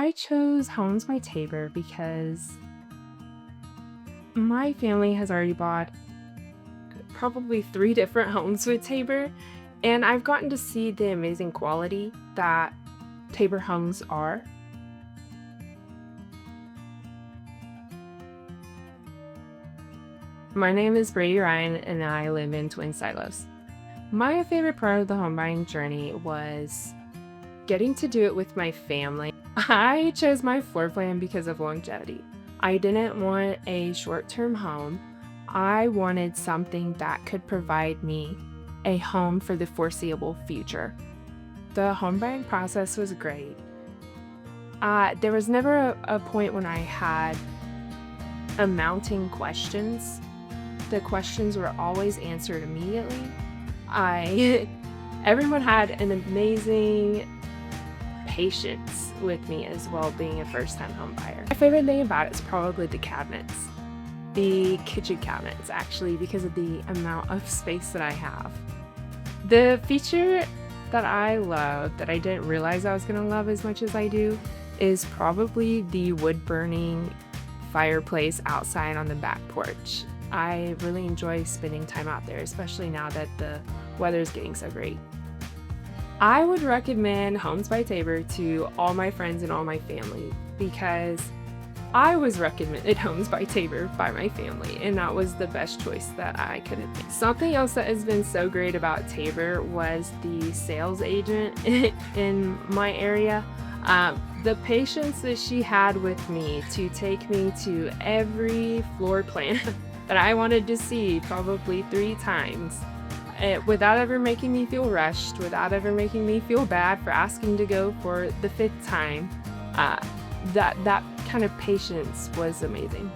I chose Homes by Tabor because my family has already bought probably 3 different homes with Tabor, and I've gotten to see the amazing quality that Tabor homes are. My name is Bradi Ryan, and I live in Twin Silos. My favorite part of the home buying journey was getting to do it with my family. I chose my floor plan because of longevity. I didn't want a short-term home. I wanted something that could provide me a home for the foreseeable future. The home buying process was great. There was never a point when I had mounting questions. The questions were always answered immediately. Everyone had an amazing patience with me as well, being a first-time home buyer. My favorite thing about it is probably the cabinets. The kitchen cabinets, actually, because of the amount of space that I have. The feature that I love, that I didn't realize I was going to love as much as I do, is probably the wood-burning fireplace outside on the back porch. I really enjoy spending time out there, especially now that the weather's getting so great. I would recommend Homes by Tabor to all my friends and all my family because I was recommended Homes by Tabor by my family, and that was the best choice that I could have made. Something else that has been so great about Tabor was the sales agent in my area. The patience that she had with me to take me to every floor plan that I wanted to see probably 3 times. Without ever making me feel rushed, without ever making me feel bad for asking to go for the 5th time. That kind of patience was amazing.